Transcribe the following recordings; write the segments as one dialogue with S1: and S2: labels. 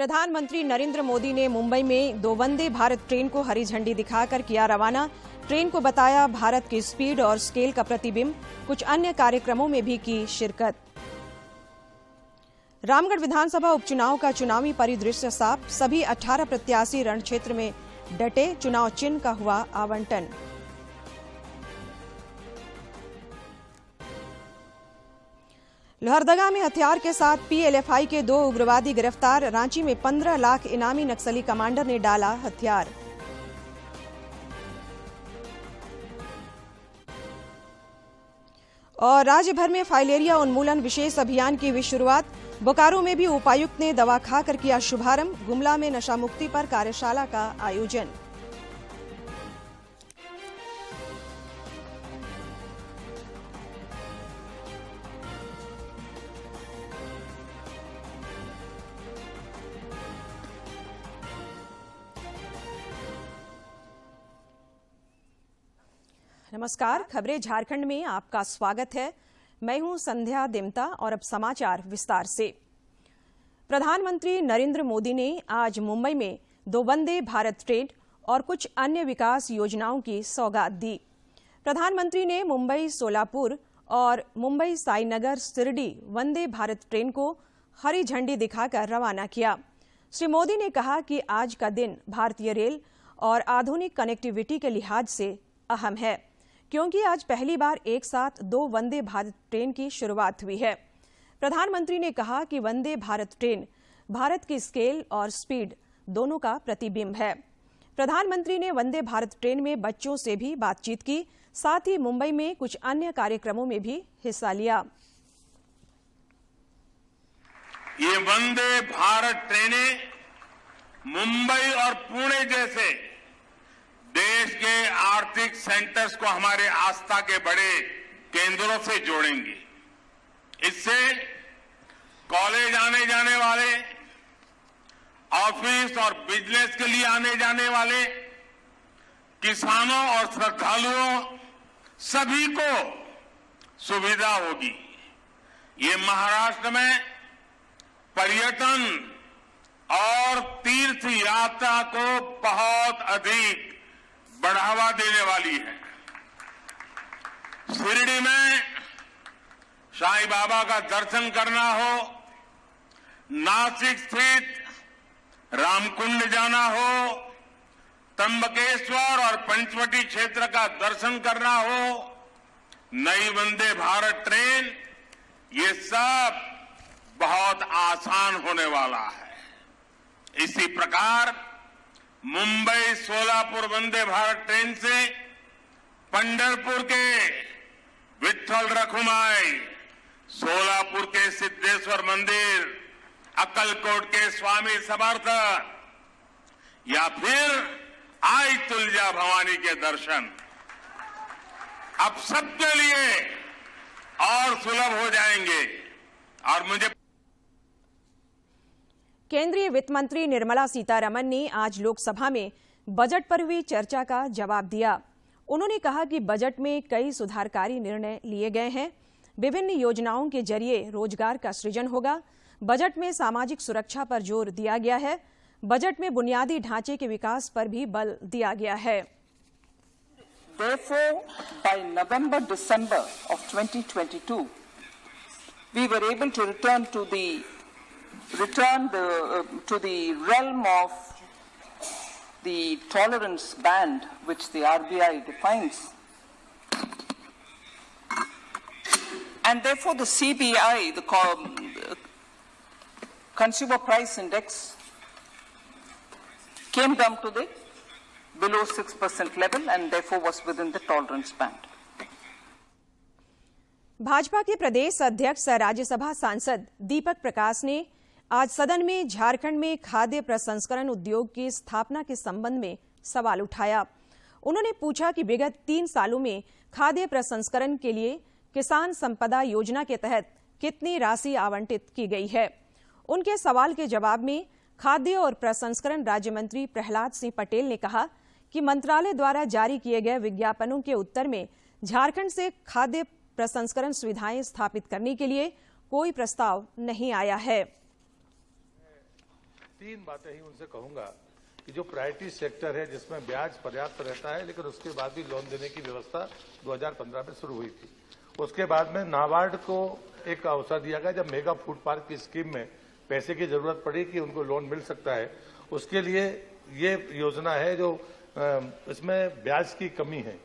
S1: प्रधानमंत्री नरेंद्र मोदी ने मुंबई में 2 वंदे भारत ट्रेन को हरी झंडी दिखाकर किया रवाना। ट्रेन को बताया भारत की स्पीड और स्केल का प्रतिबिंब। कुछ अन्य कार्यक्रमों में भी की शिरकत। रामगढ़ विधानसभा उपचुनाव का चुनावी परिदृश्य साफ। सभी 18 प्रत्याशी रणक्षेत्र में डटे। चुनाव चिन्ह का हुआ आवंटन। लोहरदगा में हथियार के साथ पीएलएफआई के 2 उग्रवादी गिरफ्तार। रांची में 15 लाख इनामी नक्सली कमांडर ने डाला हथियार। और राज्य भर में फाइलेरिया उन्मूलन विशेष अभियान की हुई शुरुआत। बोकारो में भी उपायुक्त ने दवा खाकर किया शुभारंभ। गुमला में नशा मुक्ति पर कार्यशाला का आयोजन। नमस्कार, खबरें झारखंड में आपका स्वागत है। मैं हूं संध्या देमता और अब समाचार विस्तार से। प्रधानमंत्री नरेंद्र मोदी ने आज मुंबई में 2 वंदे भारत ट्रेन और कुछ अन्य विकास योजनाओं की सौगात दी। प्रधानमंत्री ने मुंबई सोलापुर और मुंबई साईनगर शिरडी वंदे भारत ट्रेन को हरी झंडी दिखाकर रवाना किया। श्री मोदी ने कहा कि आज का दिन भारतीय रेल और आधुनिक कनेक्टिविटी के लिहाज से अहम है, क्योंकि आज पहली बार एक साथ 2 वंदे भारत ट्रेन की शुरुआत हुई है। प्रधानमंत्री ने कहा कि वंदे भारत ट्रेन भारत की स्केल और स्पीड दोनों का प्रतिबिंब है। प्रधानमंत्री ने वंदे भारत ट्रेन में बच्चों से भी बातचीत की। साथ ही मुंबई में कुछ अन्य कार्यक्रमों में भी हिस्सा लिया।
S2: ये वंदे भारत ट्रेनें मुंबई और पुणे जैसे देश के आर्थिक सेंटर्स को हमारे आस्था के बड़े केंद्रों से जोड़ेंगी। इससे कॉलेज आने जाने वाले, ऑफिस और बिजनेस के लिए आने जाने वाले, किसानों और श्रद्धालुओं सभी को सुविधा होगी। ये महाराष्ट्र में पर्यटन और तीर्थ यात्रा को बहुत अधिक बढ़ावा देने वाली है। शिरडी में साईं बाबा का दर्शन करना हो, नासिक स्थित रामकुंड जाना हो, त्र्यंबकेश्वर और पंचवटी क्षेत्र का दर्शन करना हो, नई वंदे भारत ट्रेन, ये सब बहुत आसान होने वाला है। इसी प्रकार मुंबई सोलापुर वंदे भारत ट्रेन से पंढरपुर के विठ्ठल रखुमाई, सोलापुर के सिद्धेश्वर मंदिर, अक्कलकोट के स्वामी समर्थ या फिर आई तुलजा भवानी के दर्शन अब सबके लिए और सुलभ हो जाएंगे। और मुझे
S1: केंद्रीय वित्त मंत्री निर्मला सीतारमण ने आज लोकसभा में बजट पर हुई चर्चा का जवाब दिया। उन्होंने कहा कि बजट में कई सुधारकारी निर्णय लिए गए हैं। विभिन्न योजनाओं के जरिए रोजगार का सृजन होगा। बजट में सामाजिक सुरक्षा पर जोर दिया गया है। बजट में बुनियादी ढांचे के विकास पर भी बल दिया गया है।
S3: Therefore, by November-December of 2022, we were able to return to the realm of the tolerance band which the RBI defines, and therefore the CPI, the Consumer Price Index, came down to the below 6% level and therefore was within the tolerance band.
S1: Bhajpa के प्रदेश अध्यक्ष राज्यसभा सांसद दीपक प्रकाश ने आज सदन में झारखंड में खाद्य प्रसंस्करण उद्योग की स्थापना के संबंध में सवाल उठाया। उन्होंने पूछा कि विगत 3 सालों में खाद्य प्रसंस्करण के लिए किसान संपदा योजना के तहत कितनी राशि आवंटित की गई है। उनके सवाल के जवाब में खाद्य और प्रसंस्करण राज्य मंत्री प्रहलाद सिंह पटेल ने कहा कि मंत्रालय द्वारा जारी किए गए विज्ञापनों के उत्तर में झारखंड से खाद्य प्रसंस्करण सुविधाएं स्थापित करने के लिए कोई प्रस्ताव नहीं आया है।
S4: तीन बातें ही उनसे कहूंगा कि जो प्रायोरिटी सेक्टर है जिसमें ब्याज पर्याप्त रहता है, लेकिन उसके बाद भी लोन देने की व्यवस्था 2015 में शुरू हुई थी। उसके बाद में नाबार्ड को एक अवसर दिया गया जब मेगा फूड पार्क की स्कीम में पैसे की जरूरत पड़ी कि उनको लोन मिल सकता है। उसके लिए ये योजना है जो इसमें ब्याज की कमी है,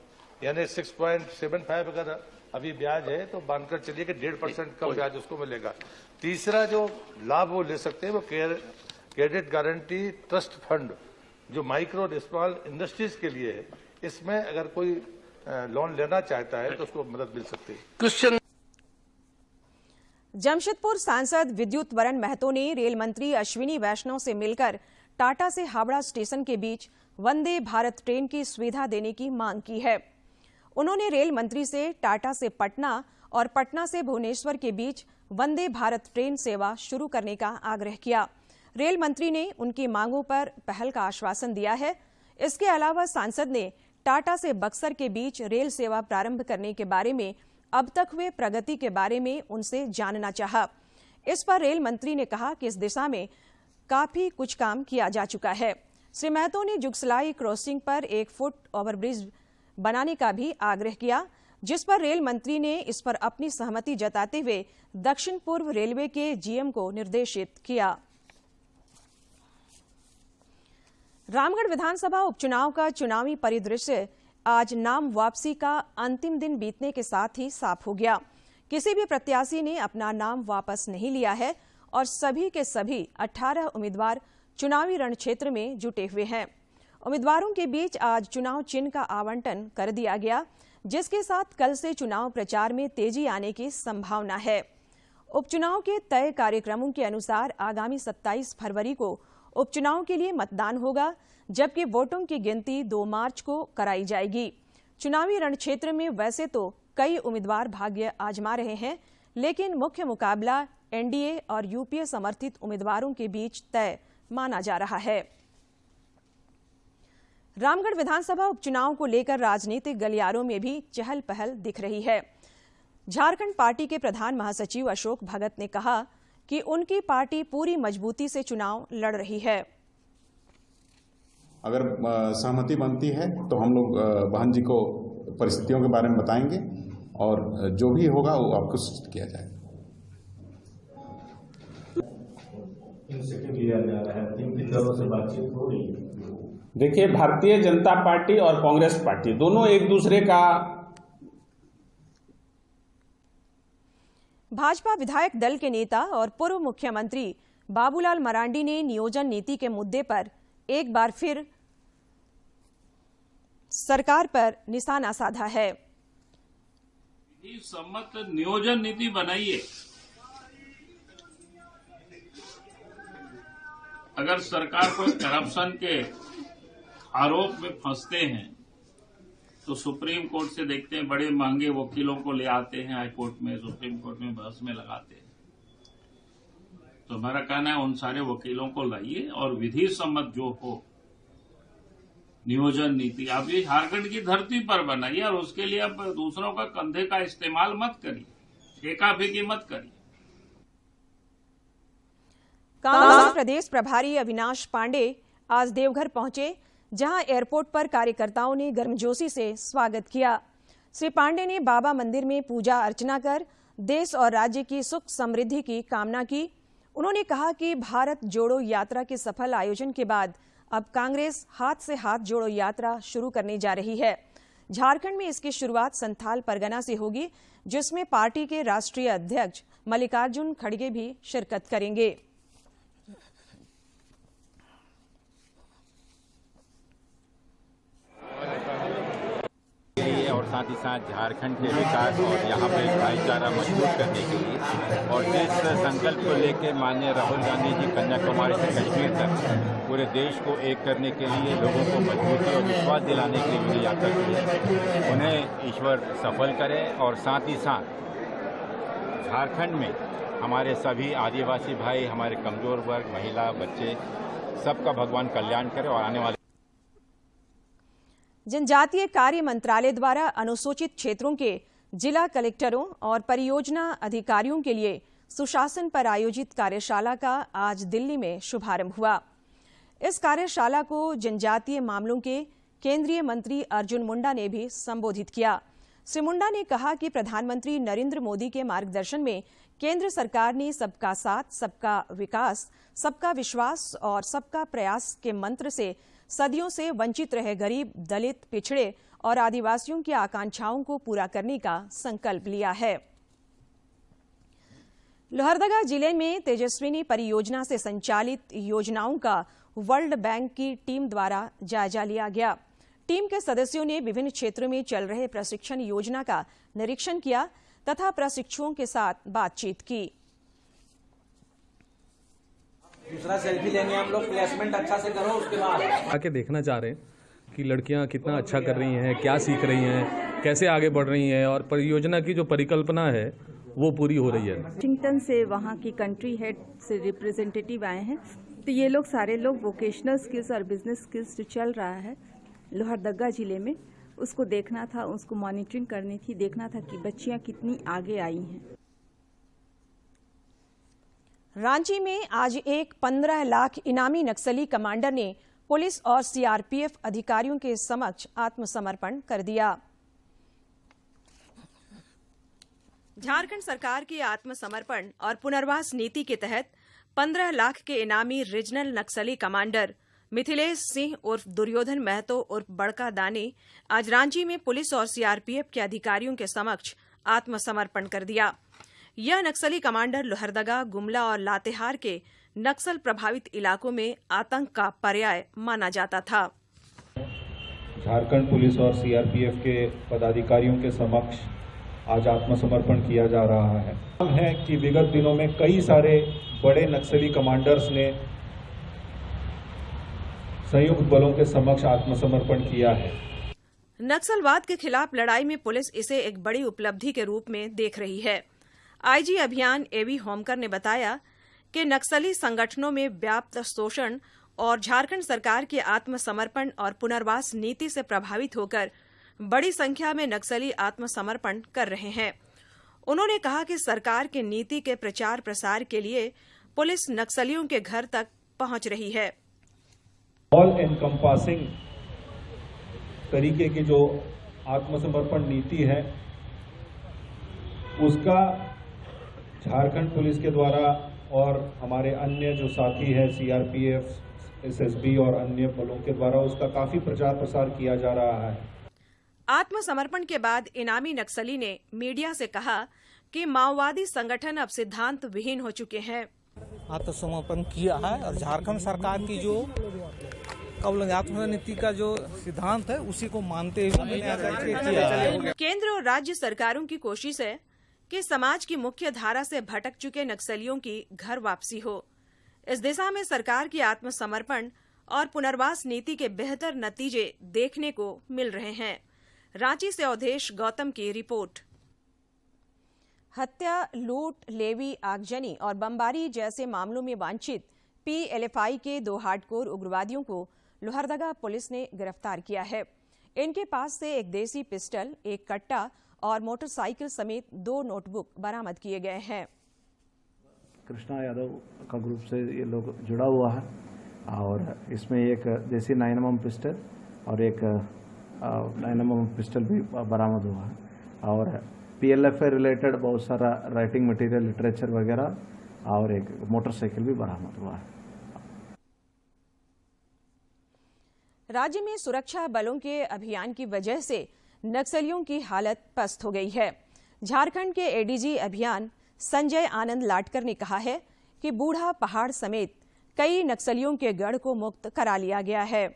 S4: यानी 6.75 अगर अभी ब्याज है तो मानकर चलिए कि 1.5% का ब्याज उसको मिलेगा। तीसरा जो लाभ वो ले सकते हैं वो क्रेडिट गारंटी ट्रस्ट फंड जो माइक्रो और स्मॉल इंडस्ट्रीज के लिए है, इसमें अगर कोई लोन लेना चाहता है तो उसको मदद मिल सकती है।
S1: जमशेदपुर सांसद विद्युत वरण महतो ने रेल मंत्री अश्विनी वैष्णव से मिलकर टाटा से हावड़ा स्टेशन के बीच वंदे भारत ट्रेन की सुविधा देने की मांग की है। उन्होंने रेल मंत्री से टाटा से पटना और पटना से भुवनेश्वर के बीच वंदे भारत ट्रेन सेवा शुरू करने का आग्रह किया। रेल मंत्री ने उनकी मांगों पर पहल का आश्वासन दिया है। इसके अलावा सांसद ने टाटा से बक्सर के बीच रेल सेवा प्रारंभ करने के बारे में अब तक हुए प्रगति के बारे में उनसे जानना चाहा। इस पर रेल मंत्री ने कहा कि इस दिशा में काफी कुछ काम किया जा चुका है। श्री महतो ने जुगसलाई क्रॉसिंग पर 1 फुट ओवरब्रिज बनाने का भी आग्रह किया, जिस पर रेल मंत्री ने इस पर अपनी सहमति जताते हुए दक्षिण पूर्व रेलवे के जीएम को निर्देशित किया। रामगढ़ विधानसभा उपचुनाव का चुनावी परिदृश्य आज नाम वापसी का अंतिम दिन बीतने के साथ ही साफ हो गया। किसी भी प्रत्याशी ने अपना नाम वापस नहीं लिया है और सभी के सभी 18 उम्मीदवार चुनावी रणक्षेत्र में जुटे हुए हैं। उम्मीदवारों के बीच आज चुनाव चिन्ह का आवंटन कर दिया गया, जिसके साथ कल से चुनाव प्रचार में तेजी आने की संभावना है। उपचुनाव के तय कार्यक्रमों के अनुसार आगामी 27 फरवरी को उपचुनाव के लिए मतदान होगा, जबकि वोटों की गिनती 2 मार्च को कराई जाएगी। चुनावी रणक्षेत्र में वैसे तो कई उम्मीदवार भाग्य आजमा रहे हैं, लेकिन मुख्य मुकाबला एनडीए और यूपीए समर्थित उम्मीदवारों के बीच तय माना जा रहा है। रामगढ़ विधानसभा उपचुनाव को लेकर राजनीतिक गलियारों में भी चहल पहल दिख रही है। झारखंड पार्टी के प्रधान महासचिव अशोक भगत ने कहा कि उनकी पार्टी पूरी मजबूती से चुनाव लड़ रही है।
S5: अगर सहमति बनती है तो हम लोग बहन जी को परिस्थितियों के बारे में बताएंगे और जो भी होगा वो आपको सूचित किया जाएगा।
S6: लिया जा रहा है, 3 दलों से बातचीत हो रही है।
S7: देखिए, भारतीय जनता पार्टी और कांग्रेस पार्टी दोनों एक दूसरे का।
S1: भाजपा विधायक दल के नेता और पूर्व मुख्यमंत्री बाबूलाल मरांडी ने नियोजन नीति के मुद्दे पर एक बार फिर सरकार पर निशाना साधा है।
S8: विधि सम्मत नियोजन नीति बनाइए। अगर सरकार कोई करप्शन के आरोप में फंसते हैं तो सुप्रीम कोर्ट से देखते हैं, बड़े महंगे वकीलों को ले आते हैं हाई कोर्ट में, सुप्रीम कोर्ट में बहस में लगाते हैं। तो मेरा कहना है उन सारे वकीलों को लाइए और विधि सम्मत जो हो नियोजन नीति आप ये झारखंड की धरती पर बनाइए और उसके लिए अब दूसरों का कंधे का इस्तेमाल मत करिए, फेंका-फेंकी मत करिए।
S1: कांग्रेस प्रदेश प्रभारी अविनाश पांडे आज देवघर पहुंचे, जहां एयरपोर्ट पर कार्यकर्ताओं ने गर्मजोशी से स्वागत किया। श्री पांडे ने बाबा मंदिर में पूजा अर्चना कर देश और राज्य की सुख समृद्धि की कामना की। उन्होंने कहा कि भारत जोड़ो यात्रा के सफल आयोजन के बाद अब कांग्रेस हाथ से हाथ जोड़ो यात्रा शुरू करने जा रही है। झारखंड में इसकी शुरुआत संथाल परगना से होगी, जिसमें पार्टी के राष्ट्रीय अध्यक्ष मल्लिकार्जुन खड़गे भी शिरकत करेंगे।
S9: और साथ ही साथ झारखंड के विकास और यहाँ पे भाईचारा मजबूत करने के लिए और जिस संकल्प को लेकर माननीय राहुल गांधी जी कन्याकुमारी से कश्मीर तक पूरे देश को एक करने के लिए, लोगों को मजबूती और विश्वास दिलाने के लिए उन्हें यात्रा की है, उन्हें ईश्वर सफल करे और साथ ही साथ झारखंड में हमारे सभी आदिवासी भाई, हमारे कमजोर वर्ग, महिला, बच्चे, सबका भगवान कल्याण करे और आने वाले
S1: जनजातीय कार्य मंत्रालय द्वारा अनुसूचित क्षेत्रों के जिला कलेक्टरों और परियोजना अधिकारियों के लिए सुशासन पर आयोजित कार्यशाला का आज दिल्ली में शुभारंभ हुआ। इस कार्यशाला को जनजातीय मामलों के केंद्रीय मंत्री अर्जुन मुंडा ने भी संबोधित किया। श्री मुंडा ने कहा कि प्रधानमंत्री नरेंद्र मोदी के मार्गदर्शन में केंद्र सरकार ने सबका साथ, सबका विकास, सबका विश्वास और सबका प्रयास के मंत्र से सदियों से वंचित रहे गरीब, दलित, पिछड़े और आदिवासियों की आकांक्षाओं को पूरा करने का संकल्प लिया है। लोहरदगा जिले में तेजस्विनी परियोजना से संचालित योजनाओं का वर्ल्ड बैंक की टीम द्वारा जायजा लिया गया। टीम के सदस्यों ने विभिन्न क्षेत्रों में चल रहे प्रशिक्षण योजना का निरीक्षण किया तथा प्रशिक्षुओं के साथ बातचीत की।
S10: दूसरा सेल्फी लेंगे हम लोग, प्लेसमेंट अच्छा से करो, उसके बाद
S11: आके देखना चाह रहे हैं कि लड़कियां कितना अच्छा कर रही हैं, क्या सीख रही हैं, कैसे आगे बढ़ रही हैं और परियोजना की जो परिकल्पना है वो पूरी हो रही है।
S12: वाशिंगटन से वहाँ की कंट्री हेड से रिप्रेजेंटेटिव आए हैं, तो ये लोग सारे लोग वोकेशनल स्किल्स और बिजनेस स्किल्स जो चल रहा है लोहरदगा जिले में, उसको देखना था, उसको मॉनिटरिंग करनी थी, देखना था कि बच्चियां कितनी आगे आई हैं।
S1: रांची में आज एक 15 लाख इनामी नक्सली कमांडर ने पुलिस और सीआरपीएफ अधिकारियों के समक्ष आत्मसमर्पण कर दिया। झारखंड सरकार के आत्मसमर्पण और पुनर्वास नीति के तहत 15 लाख के इनामी रीजनल नक्सली कमांडर मिथिलेश सिंह उर्फ दुर्योधन महतो उर्फ बड़का दानी आज रांची में पुलिस और सीआरपीएफ के अधिकारियों के समक्ष आत्मसमर्पण कर दिया। यह नक्सली कमांडर लोहरदगा, गुमला और लातेहार के नक्सल प्रभावित इलाकों में आतंक का पर्याय माना जाता था।
S13: झारखंड पुलिस और सीआरपीएफ के पदाधिकारियों के समक्ष आज आत्मसमर्पण किया जा रहा है कि विगत दिनों में कई सारे बड़े नक्सली कमांडर्स ने संयुक्त बलों के समक्ष आत्मसमर्पण किया है।
S1: नक्सलवाद के खिलाफ लड़ाई में पुलिस इसे एक बड़ी उपलब्धि के रूप में देख रही है। आईजी अभियान एवी होमकर ने बताया कि नक्सली संगठनों में व्याप्त शोषण और झारखंड सरकार के आत्मसमर्पण और पुनर्वास नीति से प्रभावित होकर बड़ी संख्या में नक्सली आत्मसमर्पण कर रहे हैं। उन्होंने कहा कि सरकार की नीति के प्रचार प्रसार के लिए पुलिस नक्सलियों के घर तक पहुंच रही है।
S13: ऑल एनकम्पासिंग तरीके की जो आत्मसमर्पण नीति है उसका झारखंड पुलिस के द्वारा और हमारे अन्य जो साथी है सीआरपीएफ, एसएसबी और अन्य बलों के द्वारा उसका काफी प्रचार प्रसार किया जा रहा है।
S1: आत्मसमर्पण के बाद इनामी नक्सली ने मीडिया से कहा कि माओवादी संगठन अब सिद्धांत विहीन हो चुके हैं।
S10: आत्मसमर्पण किया है और झारखंड सरकार की जो आत्मसमर्पण नीति का जो सिद्धांत है उसी को मानते हुए किया।
S1: केंद्र और राज्य सरकारों की कोशिश है कि समाज की मुख्य धारा से भटक चुके नक्सलियों की घर वापसी हो। इस दिशा में सरकार की आत्मसमर्पण और पुनर्वास नीति के बेहतर नतीजे देखने को मिल रहे हैं। रांची से अवधेश गौतम की रिपोर्ट। हत्या, लूट, लेवी, आगजनी और बमबारी जैसे मामलों में वांछित पीएलएफआई के 2 हार्डकोर उग्रवादियों को लोहरदगा पुलिस ने गिरफ्तार किया है। इनके पास से एक देसी पिस्टल, एक कट्टा और मोटरसाइकिल समेत 2 नोटबुक बरामद किए गए हैं।
S14: कृष्णा यादव का ग्रुप से ये लोग जुड़ा हुआ है और इसमें एक देसी 9mm पिस्टल और एक 9mm पिस्टल भी बरामद हुआ है और पीएलएफआई रिलेटेड बहुत सारा राइटिंग मटेरियल, लिटरेचर वगैरह और एक मोटरसाइकिल भी बरामद हुआ है।
S1: राज्य में सुरक्षा बलों के अभियान की वजह से नक्सलियों की हालत पस्त हो गई है। झारखंड के एडीजी अभियान संजय आनंद लाटकर ने कहा है कि बूढ़ा पहाड़ समेत कई नक्सलियों के गढ़ को मुक्त करा लिया गया है।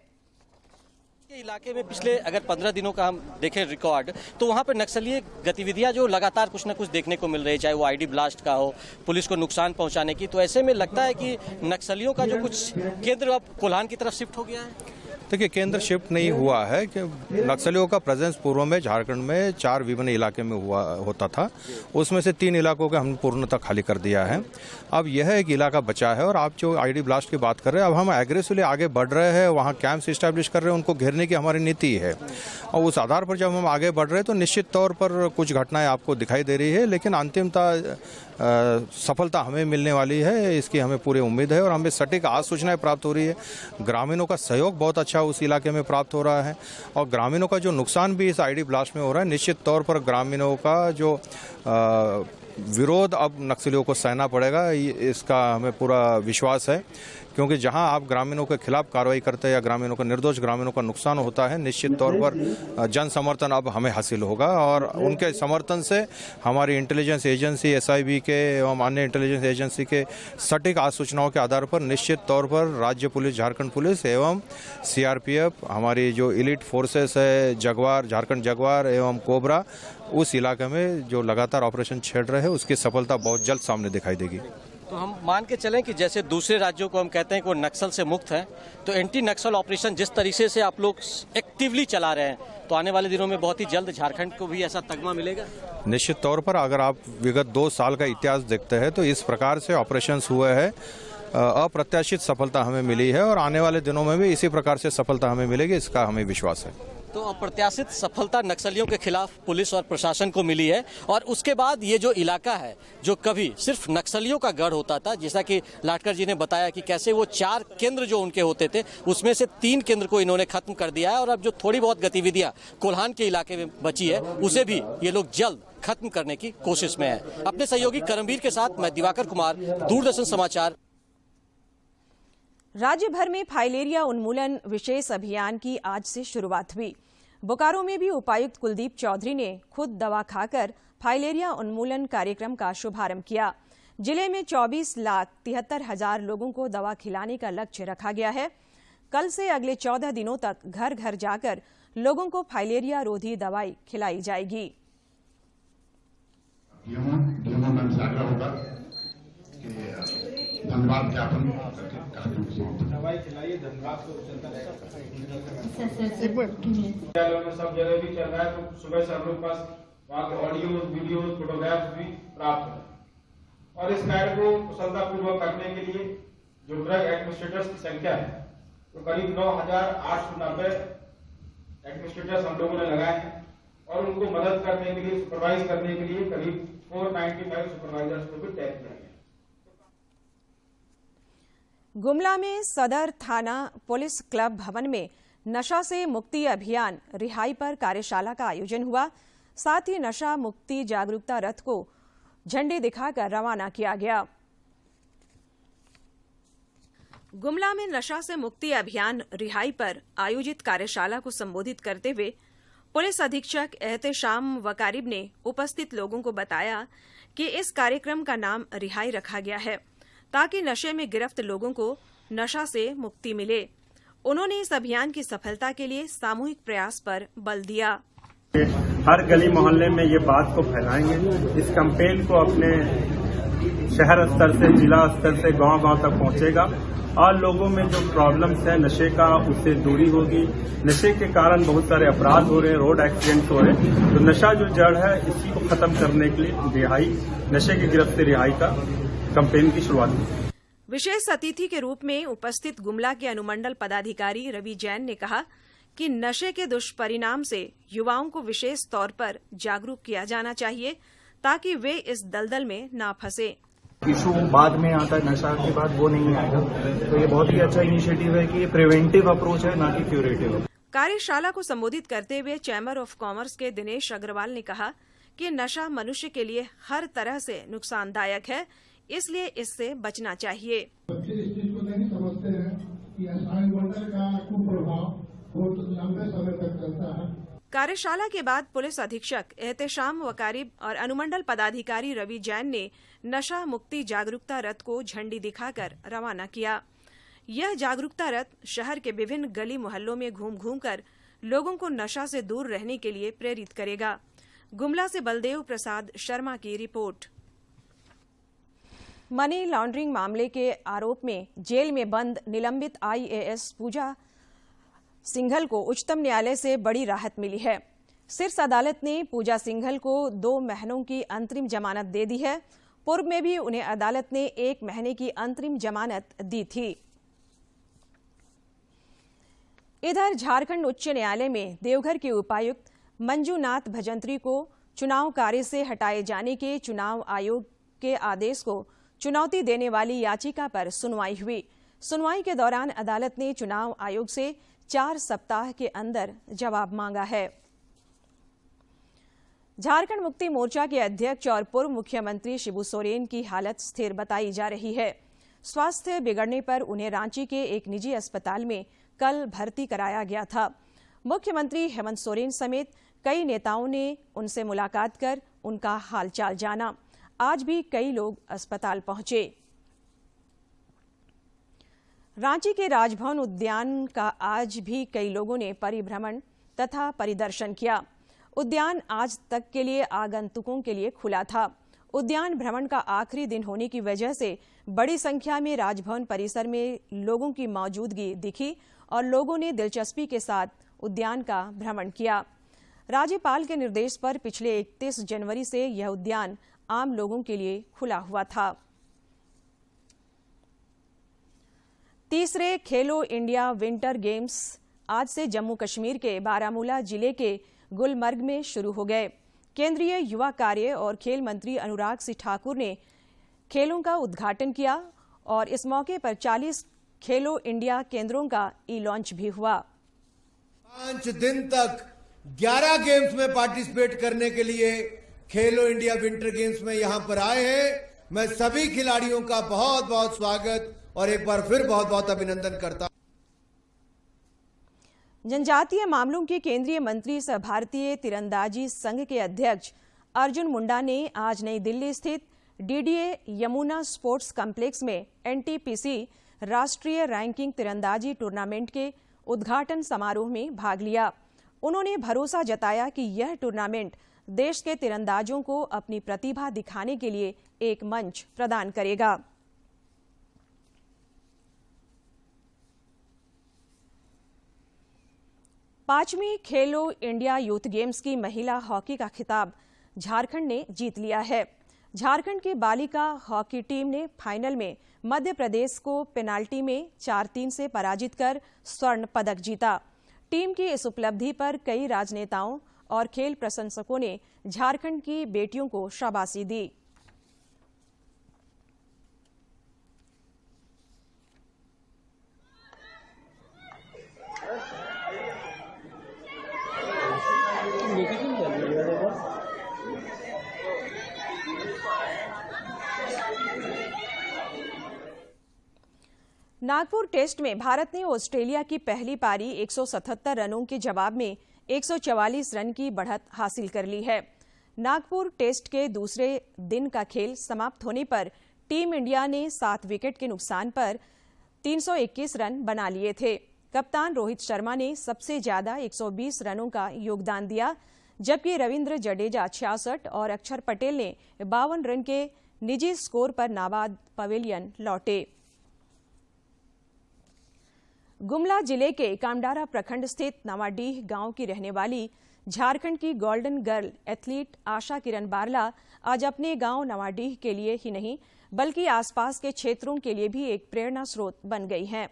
S15: इलाके में पिछले अगर 15 दिनों का हम देखें रिकॉर्ड तो वहां पर नक्सलीय गतिविधियां जो लगातार कुछ न कुछ देखने को मिल रही है, चाहे वो आईडी ब्लास्ट का हो, पुलिस को नुकसान पहुंचाने की। तो ऐसे में लगता है कि नक्सलियों का जो कुछ केंद्र अब कोल्हान की तरफ शिफ्ट हो गया है।
S16: देखिए, केंद्र शिफ्ट नहीं हुआ है कि नक्सलियों का प्रेजेंस पूर्व में झारखंड में 4 विभिन्न इलाके में होता था, उसमें से 3 इलाकों को हमने पूर्णतः खाली कर दिया है। अब यह एक इलाका बचा है और आप जो आईडी ब्लास्ट की बात कर रहे हैं, अब हम एग्रेसिवली आगे बढ़ रहे हैं, वहाँ कैंप्स इस्टेब्लिश कर रहे हैं, उनको घेरने की हमारी नीति है और उस आधार पर जब हम आगे बढ़ रहे हैं तो निश्चित तौर पर कुछ घटनाएं आपको दिखाई दे रही है, लेकिन अंतिमतः सफलता हमें मिलने वाली है, इसकी हमें पूरी उम्मीद है और हमें सटीक आज सूचनाएं प्राप्त हो रही है। ग्रामीणों का सहयोग बहुत अच्छा उस इलाके में प्राप्त हो रहा है और ग्रामीणों का जो नुकसान भी इस आईडी ब्लास्ट में हो रहा है, निश्चित तौर पर ग्रामीणों का जो विरोध अब नक्सलियों को सहना पड़ेगा, इसका हमें पूरा विश्वास है, क्योंकि जहां आप ग्रामीणों के खिलाफ कार्रवाई करते हैं या ग्रामीणों का निर्दोष ग्रामीणों का नुकसान होता है, निश्चित तौर पर जन समर्थन अब हमें हासिल होगा और उनके समर्थन से हमारी इंटेलिजेंस एजेंसी SIB के एवं अन्य इंटेलिजेंस एजेंसी के सटीक आज सूचनाओं के आधार पर निश्चित तौर पर राज्य पुलिस, झारखंड पुलिस एवं CRPF, हमारी जो इलीट फोर्सेस है, जगवार, झारखंड जगवार एवं कोबरा, उस इलाके में जो लगातार ऑपरेशन छेड़ रहे हैं, उसकी सफलता बहुत जल्द सामने दिखाई देगी।
S15: तो हम मान के चलें कि जैसे दूसरे राज्यों को हम कहते हैं कि वो नक्सल से मुक्त है, तो एंटी नक्सल ऑपरेशन जिस तरीके से आप लोग एक्टिवली चला रहे हैं, तो आने वाले दिनों में बहुत ही जल्द झारखंड को भी ऐसा तगमा मिलेगा।
S16: निश्चित तौर पर अगर आप विगत 2 साल का इतिहास देखते हैं तो इस प्रकार से ऑपरेशंस हुए हैं, अप्रत्याशित सफलता हमें मिली है और आने वाले दिनों में भी इसी प्रकार से सफलता हमें मिलेगी, इसका हमें विश्वास है।
S15: तो अप्रत्याशित सफलता नक्सलियों के खिलाफ पुलिस और प्रशासन को मिली है और उसके बाद ये जो इलाका है, जो कभी सिर्फ नक्सलियों का गढ़ होता था, जैसा कि लाटकर जी ने बताया कि कैसे वो 4 केंद्र जो उनके होते थे, उसमें से 3 केंद्र को इन्होंने खत्म कर दिया है और अब जो थोड़ी बहुत गतिविधियां कोल्हान के इलाके में बची है, उसे भी ये लोग जल्द खत्म करने की कोशिश में है। अपने सहयोगी करमवीर के साथ मैं दिवाकर कुमार, दूरदर्शन समाचार।
S1: राज्य भर में फाइलेरिया उन्मूलन विशेष अभियान की आज से शुरुआत हुई। बोकारो में भी उपायुक्त कुलदीप चौधरी ने खुद दवा खाकर फाइलेरिया उन्मूलन कार्यक्रम का शुभारंभ किया। जिले में 24,73,000 लोगों को दवा खिलाने का लक्ष्य रखा गया है। कल से अगले 14 दिनों तक घर घर जाकर लोगों को फाइलेरिया रोधी दवाई खिलाई जाएगी।
S17: धन्यवाद ज्ञापन
S6: दवाई खिलाइए, धन्यवाद सब जगह भी चल रहा है, तो सुबह से हम लोग पास वहाँ के ऑडियो, वीडियो, फोटोग्राफ्स भी प्राप्त है और इस कार्य को कुशलतापूर्वक करने के लिए जो ड्रग एडमिनिस्ट्रेटर्स की संख्या है, तो करीब 9,890 एडमिनिस्ट्रेटर्स हम लोगों ने लगाए हैं और उनको मदद करने के लिए, सुपरवाइज करने के लिए करीब 495 सुपरवाइजर्स को भी तय किया गया।
S1: गुमला में सदर थाना पुलिस क्लब भवन में नशा से मुक्ति अभियान रिहाई पर कार्यशाला का आयोजन हुआ। साथ ही नशा मुक्ति जागरूकता रथ को झंडे दिखाकर रवाना किया गया। गुमला में नशा से मुक्ति अभियान रिहाई पर आयोजित कार्यशाला को संबोधित करते हुए पुलिस अधीक्षक एहतेशाम वकारिब ने उपस्थित लोगों को बताया कि इस कार्यक्रम का नाम रिहाई रखा गया है ताकि नशे में गिरफ्त लोगों को नशा से मुक्ति मिले। उन्होंने इस अभियान की सफलता के लिए सामूहिक प्रयास पर बल दिया।
S18: हर गली मोहल्ले में ये बात को फैलाएंगे, इस कैंपेन को अपने शहर स्तर से, जिला स्तर से गांव-गांव तक पहुंचेगा और लोगों में जो प्रॉब्लम्स है नशे का, उससे दूरी होगी। नशे के कारण बहुत सारे अपराध हो रहे हैं, रोड एक्सीडेंट्स हो रहे हैं, तो नशा जो जड़ है इसी को खत्म करने के लिए रिहाई, नशे की गिरफ्त से रिहाई का कैंपेन की शुरुआत की।
S1: विशेष अतिथि के रूप में उपस्थित गुमला के अनुमंडल पदाधिकारी रवि जैन ने कहा कि नशे के दुष्परिणाम से युवाओं को विशेष तौर पर जागरूक किया जाना चाहिए ताकि वे इस दलदल में ना फंसे।
S19: इशू बाद में आता है, नशा के बाद वो नहीं आएगा, तो ये बहुत ही अच्छा इनिशिएटिव है कि ये प्रिवेंटिव अप्रोच है, ना कि क्यूरेटिव।
S1: कार्यशाला को संबोधित करते हुए चैम्बर ऑफ कॉमर्स के दिनेश अग्रवाल ने कहा कि नशा मनुष्य के लिए हर तरह से नुकसानदायक है, इसलिए इससे बचना चाहिए।
S17: बच्चे इस चीज को नहीं समझते हैं कि एनवायरमेंटल का कुप्रभाव बहुत लंबे समय तक चलता है।
S1: कार्यशाला के बाद पुलिस अधीक्षक एहतेशाम वकारिब और अनुमंडल पदाधिकारी रवि जैन ने नशा मुक्ति जागरूकता रथ को झंडी दिखाकर रवाना किया। यह जागरूकता रथ शहर के विभिन्न गली मोहल्लों में घूम कर लोगों को नशा से दूर रहने के लिए प्रेरित करेगा। गुमला से बलदेव प्रसाद शर्मा की रिपोर्ट। मनी लॉन्ड्रिंग मामले के आरोप में जेल में बंद निलंबित IAS पूजा सिंघल को उच्चतम न्यायालय से बड़ी राहत मिली है। शीर्ष अदालत ने पूजा सिंघल को 2 महीनों की अंतरिम जमानत दे दी है। पूर्व में भी उन्हें अदालत ने 1 महीने की अंतरिम जमानत दी थी। इधर झारखंड उच्च न्यायालय में देवघर के उपायुक्त मंजूनाथ भजंत्री को चुनाव कार्य से हटाए जाने के चुनाव आयोग के आदेश को चुनौती देने वाली याचिका पर सुनवाई हुई। सुनवाई के दौरान अदालत ने चुनाव आयोग से 4 सप्ताह के अंदर जवाब मांगा है। झारखंड मुक्ति मोर्चा के अध्यक्ष और पूर्व मुख्यमंत्री शिबू सोरेन की हालत स्थिर बताई जा रही है। स्वास्थ्य बिगड़ने पर उन्हें रांची के एक निजी अस्पताल में कल भर्ती कराया गया था। मुख्यमंत्री हेमंत सोरेन समेत कई नेताओं ने उनसे मुलाकात कर उनका हालचाल जाना। आज भी कई लोग अस्पताल पहुंचे। रांची के राजभवन उद्यान का आज भी कई लोगों ने परिभ्रमण तथा परिदर्शन किया। उद्यान आज तक के लिए आगंतुकों के लिए खुला था। उद्यान भ्रमण का आखिरी दिन होने की वजह से बड़ी संख्या में राजभवन परिसर में लोगों की मौजूदगी दिखी और लोगों ने दिलचस्पी के साथ उद्यान का भ्रमण किया। राज्यपाल के निर्देश पर पिछले 31 जनवरी से यह उद्यान आम लोगों के लिए खुला हुआ था। तीसरे खेलो इंडिया विंटर गेम्स आज से जम्मू कश्मीर के बारामूला जिले के गुलमर्ग में शुरू हो गए। केंद्रीय युवा कार्य और खेल मंत्री अनुराग सिंह ठाकुर ने खेलों का उद्घाटन किया और इस मौके पर 40 खेलो इंडिया केंद्रों का ई-लॉन्च भी हुआ।
S20: 5 दिन तक 11 गेम्स में पार्टिसिपेट करने के लिए खेलो इंडिया विंटर गेम्स में यहां पर आए हैं। मैं सभी खिलाड़ियों का बहुत बहुत स्वागत और एक बार फिर बहुत बहुत अभिनंदन करता हूं।
S1: जनजातीय मामलों के केंद्रीय मंत्री सह भारतीय तीरंदाजी संघ के अध्यक्ष अर्जुन मुंडा ने आज नई दिल्ली स्थित डीडीए यमुना स्पोर्ट्स कॉम्प्लेक्स में एनटीपीसी राष्ट्रीय रैंकिंग तीरंदाजी टूर्नामेंट के उद्घाटन समारोह में भाग लिया। उन्होंने भरोसा जताया कि यह टूर्नामेंट देश के तीरंदाजों को अपनी प्रतिभा दिखाने के लिए एक मंच प्रदान करेगा। पांचवीं खेलो इंडिया यूथ गेम्स की महिला हॉकी का खिताब झारखंड ने जीत लिया है। झारखंड की बालिका हॉकी टीम ने फाइनल में मध्य प्रदेश को पेनाल्टी में 4-3 से पराजित कर स्वर्ण पदक जीता। टीम की इस उपलब्धि पर कई राजनेताओं और खेल प्रशंसकों ने झारखंड की बेटियों को शाबाशी दी। नागपुर टेस्ट में भारत ने ऑस्ट्रेलिया की पहली पारी 177 रनों के जवाब में 144 रन की बढ़त हासिल कर ली है। नागपुर टेस्ट के दूसरे दिन का खेल समाप्त होने पर टीम इंडिया ने 7 विकेट के नुकसान पर 321 रन बना लिए थे। कप्तान रोहित शर्मा ने सबसे ज्यादा 120 रनों का योगदान दिया, जबकि रविंद्र जडेजा 66 और अक्षर पटेल ने 52 रन के निजी स्कोर पर नाबाद पवेलियन लौटे। गुमला जिले के कामडारा प्रखंड स्थित नवाडीह गांव की रहने वाली झारखंड की golden girl athlete Asha Kiran Barla आज अपने गांव नवाडीह के लिए ही नहीं बल्कि आसपास के क्षेत्रों के लिए भी एक प्रेरणा स्रोत बन गई हैं।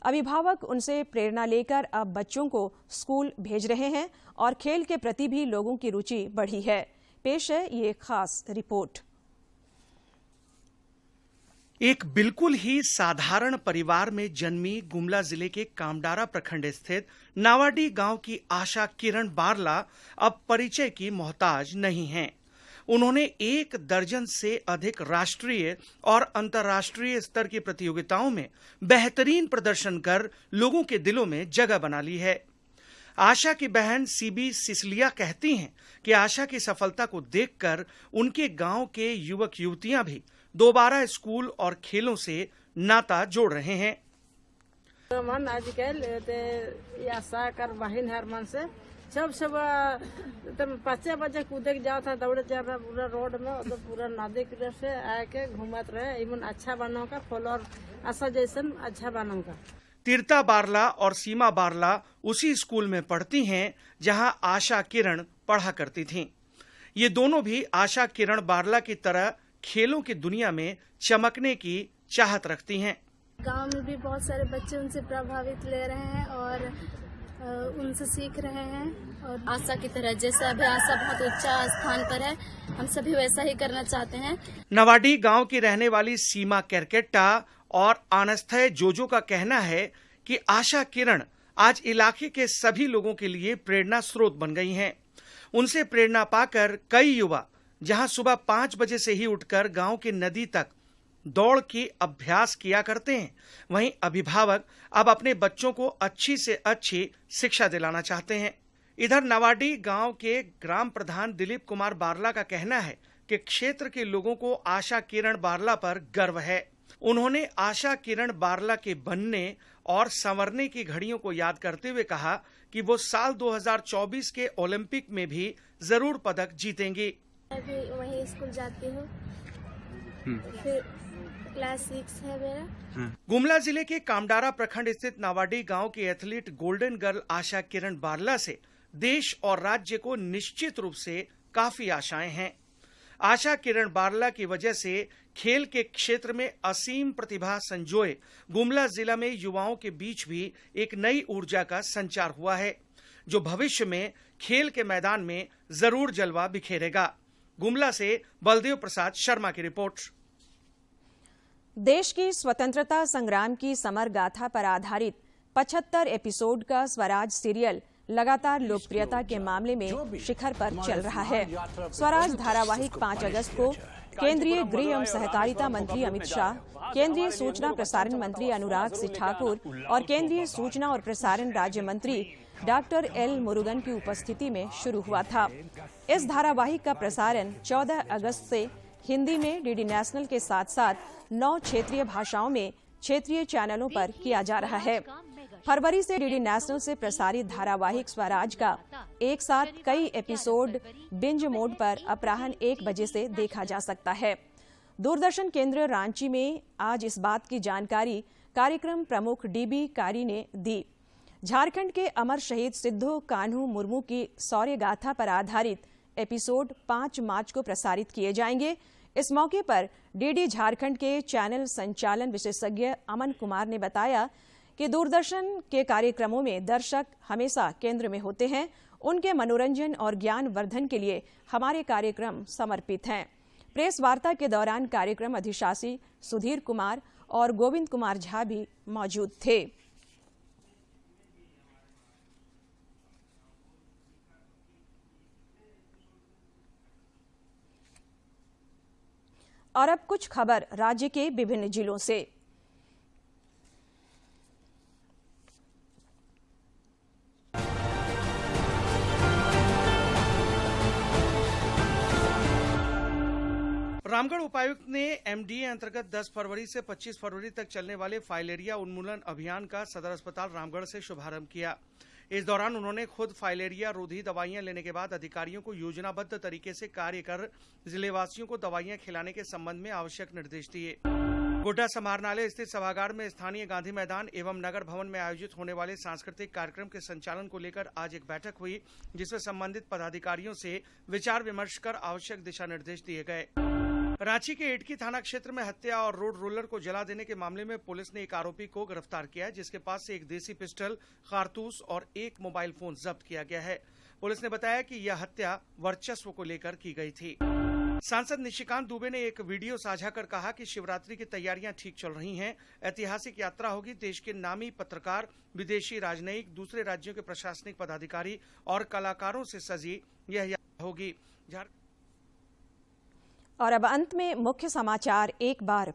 S1: अभिभावक उनसे प्रेरणा लेकर अब बच्चों को स्कूल भेज रहे हैं और खेल के प्रति भी लोगों की रुचि बढ़ी है। पेश है ये खास रिपोर्ट।
S21: एक बिल्कुल ही साधारण परिवार में जन्मी गुमला जिले के कामडारा प्रखंड स्थित नावाडी गांव की आशा किरण बारला अब परिचय की मोहताज नहीं हैं। उन्होंने 1 दर्जन से अधिक राष्ट्रीय और अंतर्राष्ट्रीय स्तर की प्रतियोगिताओं में बेहतरीन प्रदर्शन कर लोगों के दिलों में जगह बना ली है। आशा की बहन सीबी सिसलिया कहती हैं कि आशा की सफलता को देखकर उनके गांव के युवक युवतियां भी दोबारा स्कूल और खेलों से नाता जोड़ रहे हैं।
S22: मन आजकल आशा कर बहन हर मन से सब 5 बजे कूदे जाओ था, दौड़े जा रहा पूरा रोड में तो पूरा नदी किनारे से आके घूमत रहे। इवन अच्छा बनाऊंगा फॉलोअर आशा जैसन अच्छा बनाऊंगा।
S21: तीर्था बारला और सीमा बारला उसी स्कूल में पढ़ती हैं जहां आशा किरण पढ़ा करती थीं। ये दोनों भी आशा किरण बारला की तरह खेलों की दुनिया में चमकने की चाहत रखती हैं।
S2: गांव में भी बहुत सारे बच्चे उनसे प्रभावित ले रहे हैं और उनसे सीख रहे हैं और आशा की तरह, जैसे अभी आशा बहुत ऊंचा स्थान पर है, हम सभी वैसा ही करना चाहते हैं।
S21: नवाडी गांव की रहने वाली सीमा केरकेट्टा और आनस्थय जोजो का कहना है कि आशा किरण आज इलाके के सभी लोगों के लिए प्रेरणा स्रोत बन गई हैं। उनसे प्रेरणा पाकर कई युवा जहां सुबह 5 बजे से ही उठकर गांव की नदी तक दौड़ के अभ्यास किया करते हैं, वहीं अभिभावक अब अपने बच्चों को अच्छी से अच्छी शिक्षा दिलाना चाहते हैं। इधर नवाडी गांव के ग्राम प्रधान दिलीप कुमार बारला का कहना है कि क्षेत्र के लोगों को आशा किरण बारला पर गर्व है। उन्होंने आशा किरण बारला के बनने और संवरने की घड़ियों को याद करते हुए कहा कि वो साल 2024 के ओलंपिक में भी जरूर पदक जीतेंगी।
S2: अभी वही स्कूल जाती हूँ, फिर क्लास 6 है मेरा।
S21: गुमला जिले के कामडारा प्रखंड स्थित नावाडी गांव की athlete golden girl Asha Kiran Barla से देश और राज्य को निश्चित रूप से काफी आशाएं हैं। आशा किरण बारला की वजह से खेल के क्षेत्र में असीम प्रतिभा संजोए गुमला जिला में युवाओं के बीच भी एक नई ऊर्जा का संचार हुआ है, जो भविष्य में खेल के मैदान में जरूर जलवा बिखेरेगा। गुमला से बलदेव प्रसाद शर्मा की रिपोर्ट।
S1: देश की स्वतंत्रता संग्राम की समर गाथा पर आधारित 75 एपिसोड का स्वराज सीरियल लगातार लोकप्रियता के मामले में शिखर पर चल रहा है। स्वराज धारावाहिक 5 अगस्त को केंद्रीय गृह एवं सहकारिता मंत्री अमित शाह, केंद्रीय सूचना प्रसारण मंत्री अनुराग सिंह ठाकुर और केंद्रीय सूचना और प्रसारण राज्य मंत्री डॉक्टर एल मुरुगन की उपस्थिति में शुरू हुआ था। इस धारावाहिक का प्रसारण 14 अगस्त से हिंदी में डीडी नेशनल के साथ साथ 9 क्षेत्रीय भाषाओं में क्षेत्रीय चैनलों पर किया जा रहा है। फरवरी से डीडी नेशनल से प्रसारित धारावाहिक स्वराज का एक साथ कई एपिसोड बिंज मोड पर अपराह्न 1 बजे से देखा जा सकता है। दूरदर्शन केंद्र रांची में आज इस बात की जानकारी कार्यक्रम प्रमुख डीबी कारी ने दी। झारखंड के अमर शहीद सिद्धो कान्हू मुर्मू की शौर्य गाथा पर आधारित एपिसोड 5 मार्च को प्रसारित किए जाएंगे। इस मौके पर डीडी झारखंड के चैनल संचालन विशेषज्ञ अमन कुमार ने बताया कि दूरदर्शन के कार्यक्रमों में दर्शक हमेशा केंद्र में होते हैं। उनके मनोरंजन और ज्ञान वर्धन के लिए हमारे कार्यक्रम समर्पित हैं। प्रेस वार्ता के दौरान कार्यक्रम अधिशासी सुधीर कुमार और गोविंद कुमार झा भी मौजूद थे। और अब कुछ खबर राज्य के विभिन्न जिलों से।
S21: रामगढ़ उपायुक्त ने एमडीए अंतर्गत 10 फरवरी से 25 फरवरी तक चलने वाले फाइलेरिया उन्मूलन अभियान का सदर अस्पताल रामगढ़ से शुभारंभ किया। इस दौरान उन्होंने खुद फाइलेरिया रोधी दवाइयां लेने के बाद अधिकारियों को योजनाबद्ध तरीके से कार्य कर जिलेवासियों को दवाइयां खिलाने के संबंध में आवश्यक निर्देश दिए। गोड्डा समाहरणालय स्थित सभागार में स्थानीय गांधी मैदान एवं नगर भवन में आयोजित होने वाले सांस्कृतिक कार्यक्रम के संचालन को लेकर आज एक बैठक हुई, जिसमें संबंधित पदाधिकारियों से विचार विमर्श कर आवश्यक दिशा निर्देश दिए गए। रांची के एटकी थाना क्षेत्र में हत्या और रोड रोलर को जला देने के मामले में पुलिस ने एक आरोपी को गिरफ्तार किया है, जिसके पास से एक देसी पिस्टल, कारतूस और एक मोबाइल फोन जब्त किया गया है। पुलिस ने बताया कि यह हत्या वर्चस्व को लेकर की गई थी। सांसद निशिकांत दुबे ने एक वीडियो साझा कर कहा कि शिवरात्रि की तैयारियां ठीक चल रही हैं। ऐतिहासिक यात्रा होगी। देश के नामी पत्रकार, विदेशी राजनयिक, दूसरे राज्यों के प्रशासनिक पदाधिकारी और कलाकारों से सजी यह यात्रा होगी।
S1: और अब अंत में मुख्य समाचार एक बार